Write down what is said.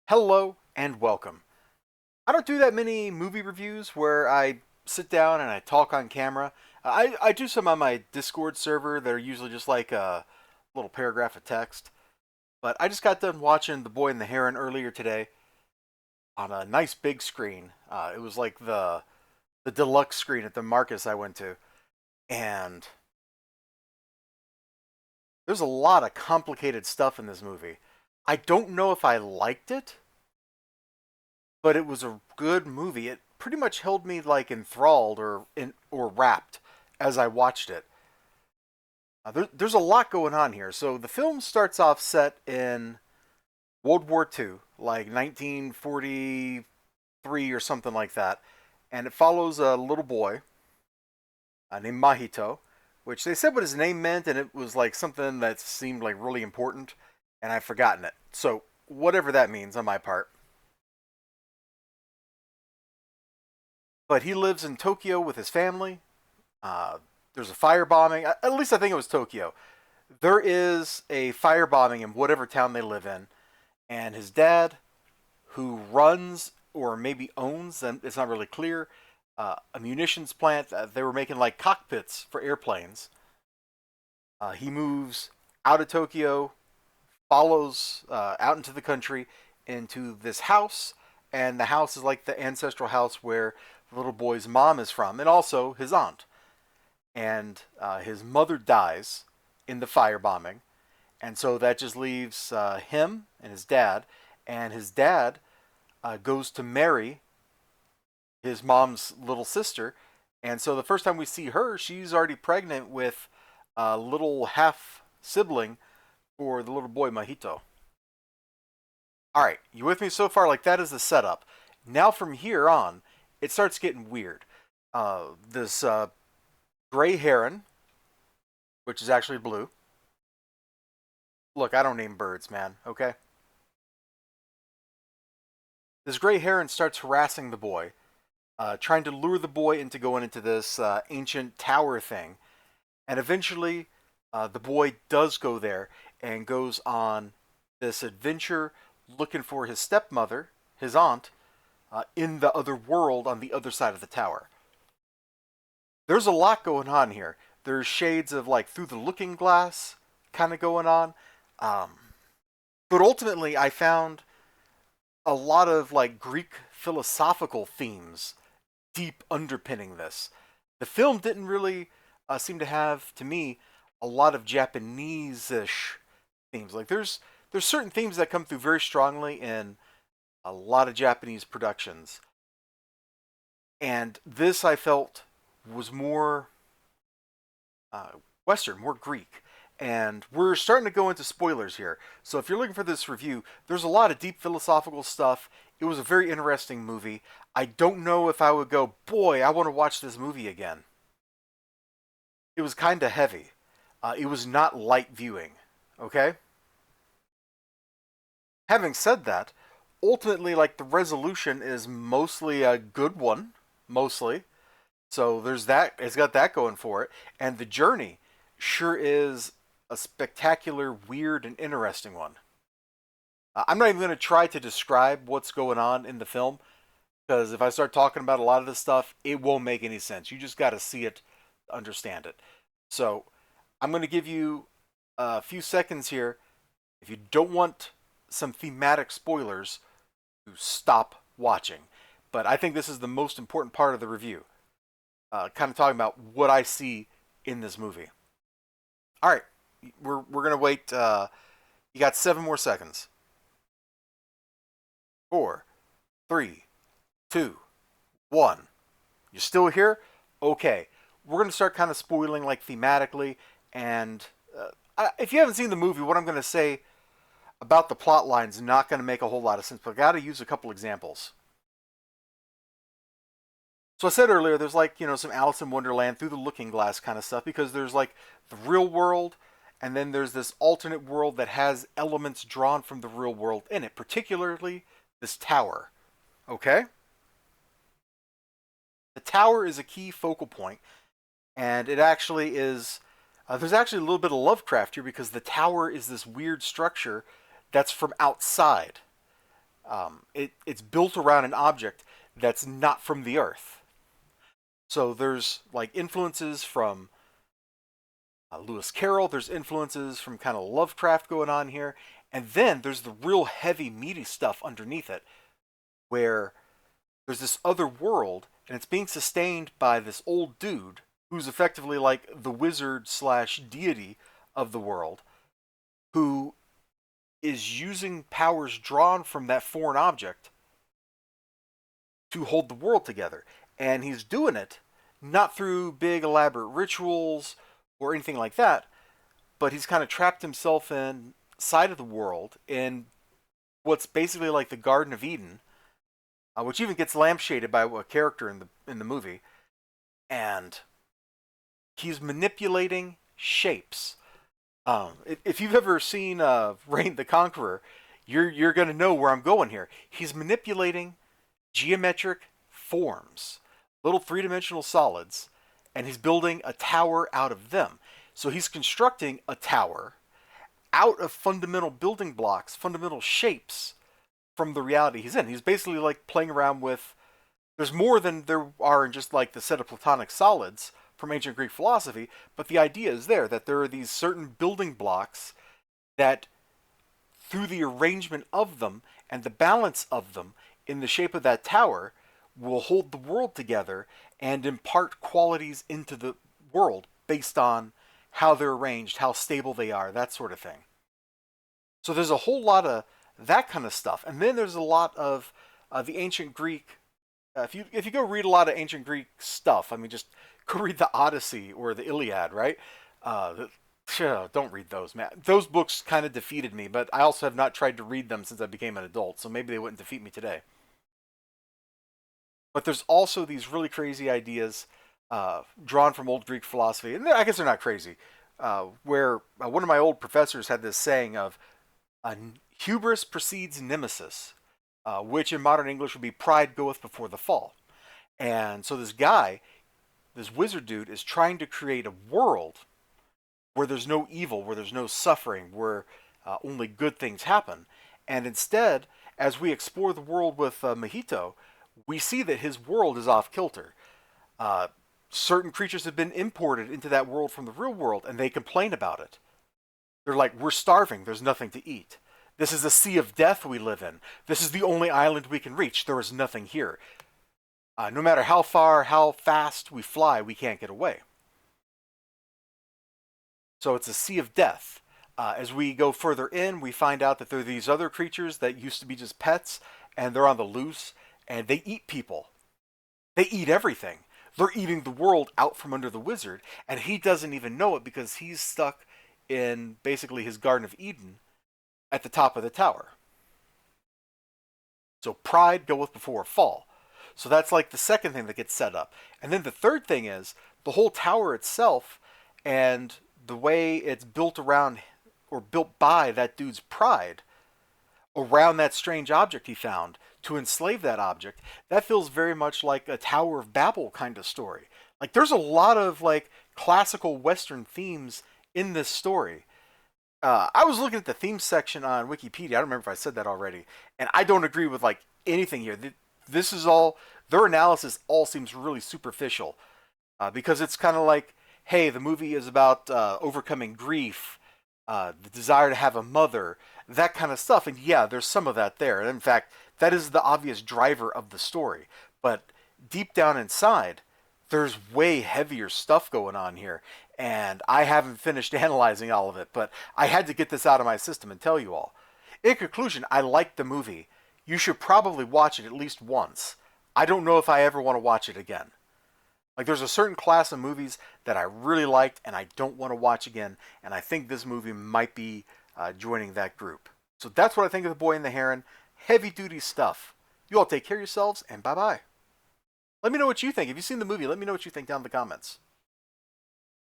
Hello and welcome. I don't do that many movie reviews where I sit down and I talk on camera. I do some on my Discord server that are usually just like a little paragraph of text. But I just got done watching The Boy and The Heron earlier today on a nice big screen. It was like the deluxe screen at the Marcus I went to, and there's a lot of complicated stuff in this movie. I don't know if I liked it, but it was a good movie. It pretty much held me like enthralled or wrapped as I watched it. There's a lot going on here. So the film starts off set in World War II, like 1943 or something like that, and it follows a little boy named Mahito, which they said what his name meant, and it was like something that seemed like really important, and I've forgotten it. So whatever that means on my part. But he lives in Tokyo with his family. There's a firebombing. At least I think it was Tokyo. There is a firebombing in whatever town they live in, and his dad, who runs or maybe owns, and it's not really clear, a munitions plant. They were making like cockpits for airplanes. He moves out of Tokyo, follows out into the country, into this house, and the house is like the ancestral house where the little boy's mom is from, and also his aunt. And his mother dies in the firebombing, and so that just leaves him and his dad. And his dad goes to marry his mom's little sister, and so the first time we see her, she's already pregnant with a little half sibling for the little boy Mahito. All right, you with me so far? Like that is the setup. Now from here on, it starts getting weird. This gray heron, which is actually blue. Look, I don't name birds, man. Okay. This gray heron starts harassing the boy, trying to lure the boy into going into this ancient tower thing, and eventually, the boy does go there and goes on this adventure looking for his stepmother, his aunt, in the other world on the other side of the tower. There's a lot going on here. There's shades of like through the looking glass kind of going on. Um, but ultimately, I found a lot of like Greek philosophical themes deep underpinning this. The film didn't really seem to have, to me, a lot of Japanese-ish themes. Like there's certain themes that come through very strongly in a lot of Japanese productions, and this I felt was more uh, Western, more Greek. And we're starting to go into spoilers here. So if you're looking for this review, there's a lot of deep philosophical stuff. It was a very interesting movie. I don't know if I would go, boy, I want to watch this movie again. It was kind of heavy. It was not light viewing. Okay? Having said that, ultimately, like, the resolution is mostly a good one. Mostly. So there's that. It's got that going for it. And the journey sure is a spectacular, weird, and interesting one. I'm not even going to try to describe what's going on in the film because if I start talking about a lot of this stuff, it won't make any sense. You just got to see it to understand it. So I'm going to give you a few seconds here. If you don't want some thematic spoilers, to stop watching. But I think this is the most important part of the review. Kind of talking about what I see in this movie. All right, we're gonna wait. You got 7 more seconds. 4, 3, 2, 1. You're still here? Okay. We're gonna start kind of spoiling like thematically, and if you haven't seen the movie, what I'm gonna say about the plot line is not gonna make a whole lot of sense. But I gotta use a couple examples. So I said earlier, there's like, some Alice in Wonderland through the looking glass kind of stuff because there's like the real world and then there's this alternate world that has elements drawn from the real world in it, particularly this tower. Okay? The tower is a key focal point, and it actually is. There's actually a little bit of Lovecraft here because the tower is this weird structure that's from outside. It's built around an object that's not from the Earth. So there's like influences from Lewis Carroll. There's influences from kind of Lovecraft going on here, and then there's the real heavy, meaty stuff underneath it, where there's this other world, and it's being sustained by this old dude who's effectively like the wizard slash deity of the world, who is using powers drawn from that foreign object to hold the world together. And he's doing it not through big elaborate rituals or anything like that, but he's kind of trapped himself inside of the world in what's basically like the Garden of Eden, which even gets lampshaded by a character in the movie, and he's manipulating shapes. If you've ever seen Reign the Conqueror, you're going to know where I'm going here. He's manipulating geometric forms, little three-dimensional solids, and he's building a tower out of them. So he's constructing a tower out of fundamental building blocks, fundamental shapes from the reality he's in. He's basically like playing around with, there's more than there are in just like the set of Platonic solids from ancient Greek philosophy, but the idea is there that there are these certain building blocks that, through the arrangement of them and the balance of them in the shape of that tower, will hold the world together and impart qualities into the world based on how they're arranged, how stable they are, that sort of thing. So there's a whole lot of that kind of stuff, and then there's a lot of the ancient Greek. If you go read a lot of ancient Greek stuff, I mean, just go read the Odyssey or the Iliad, right? Don't read those, man. Those books kind of defeated me, but I also have not tried to read them since I became an adult, so maybe they wouldn't defeat me today. But there's also these really crazy ideas drawn from old Greek philosophy, and I guess they're not crazy. Where one of my old professors had this saying of hubris precedes nemesis, which in modern English would be pride goeth before the fall. And so this guy, this wizard dude, is trying to create a world where there's no evil, where there's no suffering, where only good things happen. And instead, as we explore the world with Mojito, we see that his world is off kilter. Certain creatures have been imported into that world from the real world, and they complain about it. They're like, we're starving, there's nothing to eat. This is a sea of death we live in. This is the only island we can reach. There is nothing here. No matter how far, how fast we fly, we can't get away. So it's a sea of death. As we go further in, we find out that there are these other creatures that used to be just pets, and they're on the loose, and they eat people. They eat everything. They're eating the world out from under the wizard, and he doesn't even know it because he's stuck in basically his Garden of Eden at the top of the tower. So pride goeth before a fall. So that's like the second thing that gets set up. And then the third thing is the whole tower itself and the way it's built around or built by that dude's pride around that strange object he found to enslave that object. That feels very much like a Tower of Babel kind of story. Like there's a lot of like classical Western themes in this story. I was looking at the theme section on Wikipedia. I don't remember if I said that already, and I don't agree with like anything here. This is all their analysis. All seems really superficial because it's kind of like, hey, the movie is about overcoming grief, the desire to have a mother, that kind of stuff. And yeah, there's some of that there. And in fact, that is the obvious driver of the story. But deep down inside, there's way heavier stuff going on here. And I haven't finished analyzing all of it, but I had to get this out of my system and tell you all. In conclusion, I liked the movie. You should probably watch it at least once. I don't know if I ever want to watch it again. Like there's a certain class of movies that I really liked and I don't want to watch again, and I think this movie might be joining that group. So that's what I think of The Boy and the Heron. Heavy duty stuff. You all take care of yourselves, and bye-bye. Let me know what you think. If you've seen the movie, let me know what you think down in the comments.